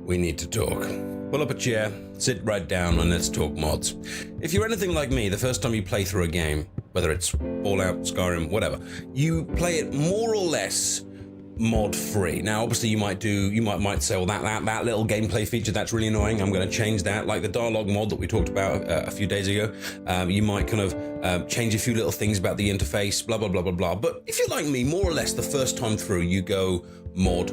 we need to talk. Pull up a chair, sit right down, and let's talk mods. If you're anything like me, the first time you play through a game, whether it's Fallout, Skyrim, whatever, you play it more or less mod free. Now obviously you might say, well, that little gameplay feature, that's really annoying, I'm going to change that. Like the dialogue mod that we talked about a few days ago, you might kind of change a few little things about the interface, blah blah blah blah blah. But if you're like me, more or less the first time through you go mod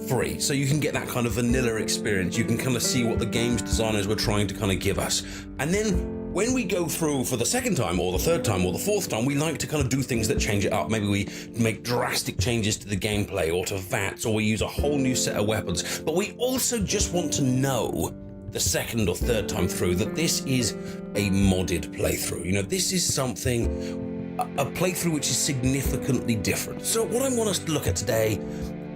free, so you can get that kind of vanilla experience. You can kind of see what the game's designers were trying to kind of give us, and then when we go through for the second time or the third time or the fourth time, we like to kind of do things that change it up. Maybe we make drastic changes to the gameplay or to VATs, or we use a whole new set of weapons. But we also just want to know the second or third time through that this is a modded playthrough. You know, this is something, a playthrough which is significantly different. So what I want us to look at today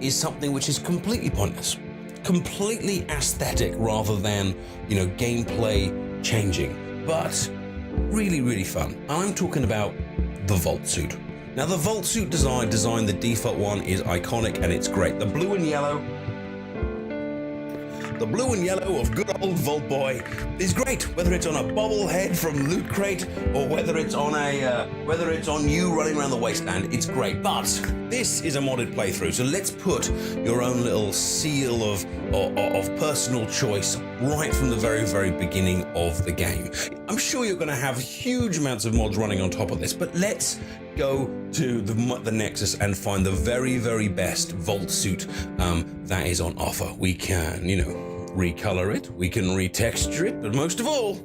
is something which is completely pointless, completely aesthetic rather than, you know, gameplay changing, but really, really fun. I'm talking about the Vault Suit. Now the Vault Suit design, the default one, is iconic and it's great. The blue and yellow of good old Vault Boy is great, whether it's on a bobblehead from Loot Crate or whether it's on you running around the wasteland, it's great. But this is a modded playthrough, so let's put your own little seal of personal choice right from the very, very beginning of the game. I'm sure you're going to have huge amounts of mods running on top of this, but let's go to the Nexus and find the very, very best Vault Suit that is on offer. We can, you know, recolor it, we can retexture it, but most of all,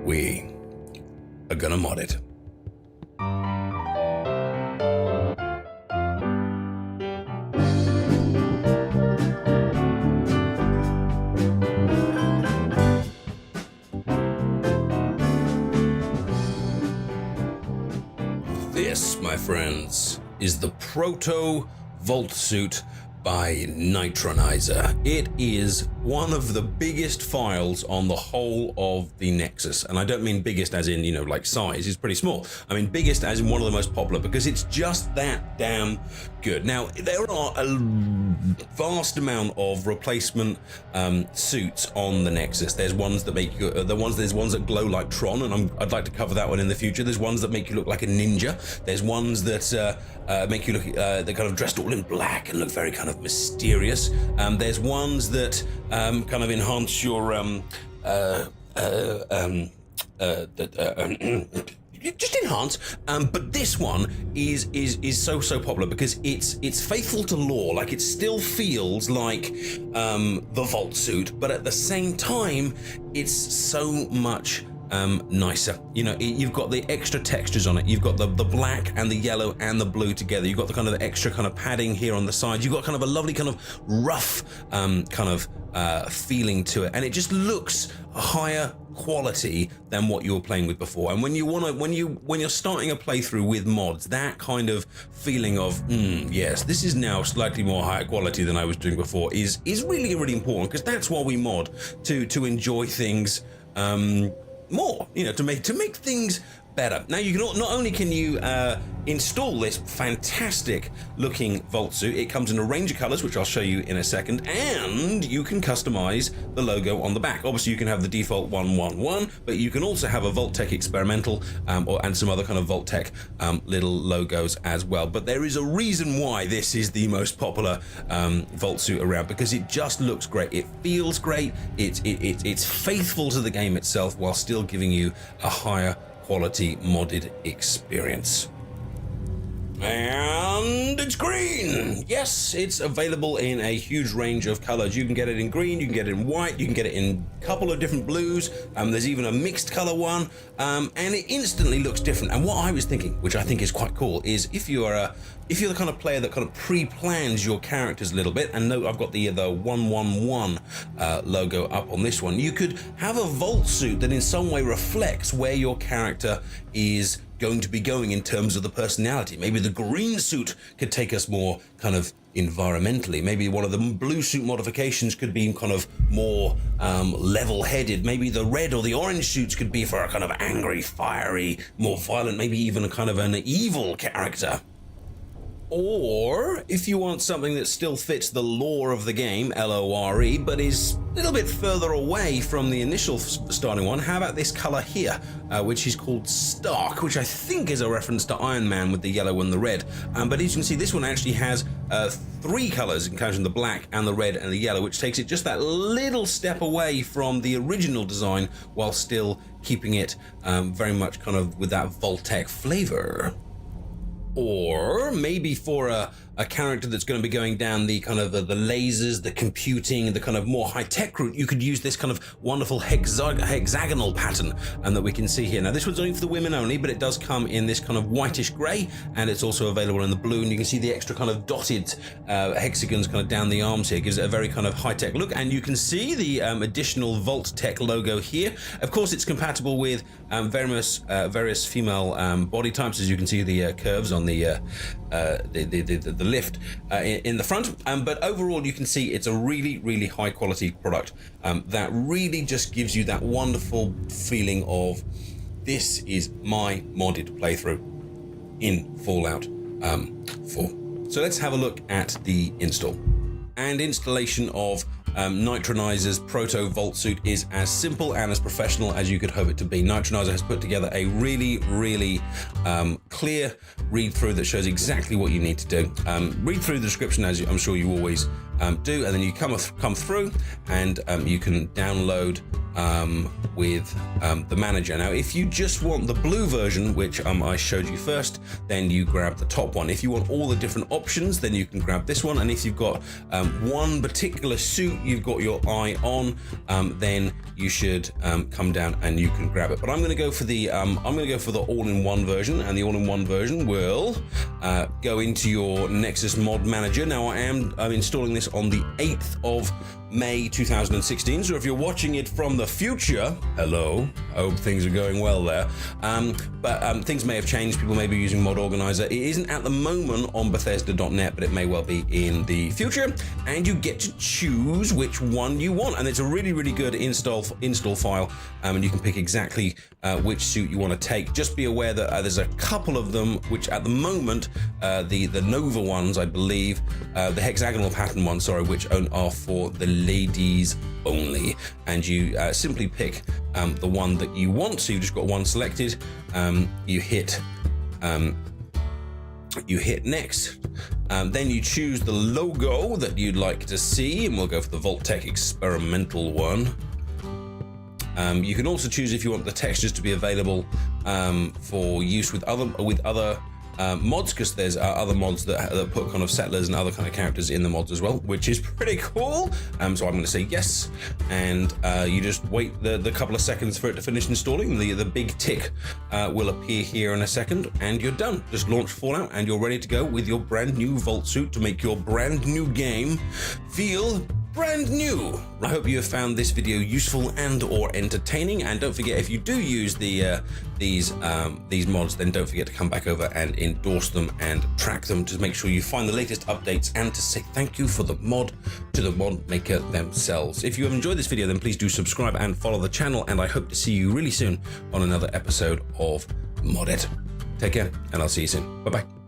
we are gonna mod it. This, my friends, is the Proto Vault Suit by Nitronizer. It is one of the biggest files on the whole of the Nexus, and I don't mean biggest as in, you know, like size. It's pretty small. I mean biggest as in one of the most popular, because it's just that damn good. Now there are a vast amount of replacement suits on the Nexus. There's ones that make you there's ones that glow like Tron, and I'd like to cover that one in the future. There's ones that make you look like a ninja. There's ones that make you look they're kind of dressed all in black and look very kind of mysterious. There's ones that kind of enhance your just enhance, but this one is so popular because it's faithful to lore. Like, it still feels like the Vault Suit, but at the same time it's so much nicer. You know, you've got the extra textures on it. You've got the black and the yellow and the blue together. You've got the kind of the extra kind of padding here on the sides. You've got kind of a lovely kind of rough kind of feeling to it, and it just looks higher quality than what you were playing with before. And when you're starting a playthrough with mods, that kind of feeling of yes, this is now slightly more higher quality than I was doing before is really, really important, because that's why we mod, to enjoy things more, you know, to make things better. Now, you can not only can you install this fantastic looking Vault Suit, it comes in a range of colors, which I'll show you in a second, and you can customize the logo on the back. Obviously you can have the default 111, but you can also have a Vault-Tec experimental and some other kind of Vault-Tec little logos as well. But there is a reason why this is the most popular Vault Suit around, because it just looks great, it feels great, it's faithful to the game itself while still giving you a higher quality modded experience. And it's green. Yes, it's available in a huge range of colors. You can get it in green, you can get it in white, you can get it in a couple of different blues. There's even a mixed color one, and it instantly looks different. And what I was thinking, which I think is quite cool, is if you're the kind of player that kind of pre-plans your characters a little bit, and note I've got the 111 logo up on this one, you could have a Vault Suit that in some way reflects where your character is going to be going in terms of the personality. Maybe the green suit could take us more kind of environmentally. Maybe one of the blue suit modifications could be kind of more level-headed. Maybe the red or the orange suits could be for a kind of angry, fiery, more violent, maybe even a kind of an evil character. Or if you want something that still fits the lore of the game, L-O-R-E, but is a little bit further away from the initial starting one, how about this color here, which is called Stark, which I think is a reference to Iron Man with the yellow and the red. But as you can see, this one actually has 3 colors, including the black and the red and the yellow, which takes it just that little step away from the original design while still keeping it very much kind of with that Vault-Tec flavor. Or maybe for a character that's going to be going down the kind of the lasers, the computing, the kind of more high-tech route, you could use this kind of wonderful hexagonal pattern that we can see here. Now this one's only for the women only, but it does come in this kind of whitish grey, and it's also available in the blue, and you can see the extra kind of dotted hexagons kind of down the arms here. It gives it a very kind of high-tech look, and you can see the additional Vault-Tec logo here. Of course, it's compatible with various female body types, as you can see the curves on the lift in the front, but overall you can see it's a really high quality product that really just gives you that wonderful feeling of this is my modded playthrough in Fallout 4. So let's have a look at the install. And installation of Nitronizer's Proto Vault Suit is as simple and as professional as you could hope it to be. Nitronizer has put together a really clear read through that shows exactly what you need to do. Read through the description, as I'm sure you always do, and then you come through and you can download with the manager. Now if you just want the blue version, which I showed you first, then you grab the top one. If you want all the different options, then you can grab this one, and if you've got one particular suit you've got your eye on, then you should come down and you can grab it. But I'm going to go for the all-in-one version, and the all-in-one version will go into your Nexus mod manager. Now I'm installing this on the 8th of May 2016, so if you're watching it from the future, hello, hope things are going well there, but things may have changed. People may be using Mod Organizer. It isn't at the moment on Bethesda.net, but it may well be in the future, and you get to choose which one you want, and it's a really good install file, and you can pick exactly which suit you want to take. Just be aware that there's a couple of them which at the moment, the Nova ones, I believe, the hexagonal pattern ones, sorry, which are for the ladies only, and you simply pick the one that you want. So you've just got one selected, you hit next, then you choose the logo that you'd like to see, and we'll go for the Vault-Tec experimental one. You can also choose if you want the textures to be available for use with other mods, because there's other mods that put kind of settlers and other kind of characters in the mods as well, which is pretty cool. So I'm going to say yes, and you just wait the couple of seconds for it to finish installing. The big tick will appear here in a second, and you're done. Just launch Fallout and you're ready to go with your brand new Vault Suit to make your brand new game feel brand new. I hope you have found this video useful and or entertaining, and don't forget, if you do use these mods, then don't forget to come back over and endorse them and track them to make sure you find the latest updates, and to say thank you for the mod to the mod maker themselves. If you have enjoyed this video, then please do subscribe and follow the channel, and I hope to see you really soon on another episode of Modded. Take care, and I'll see you soon. Bye bye.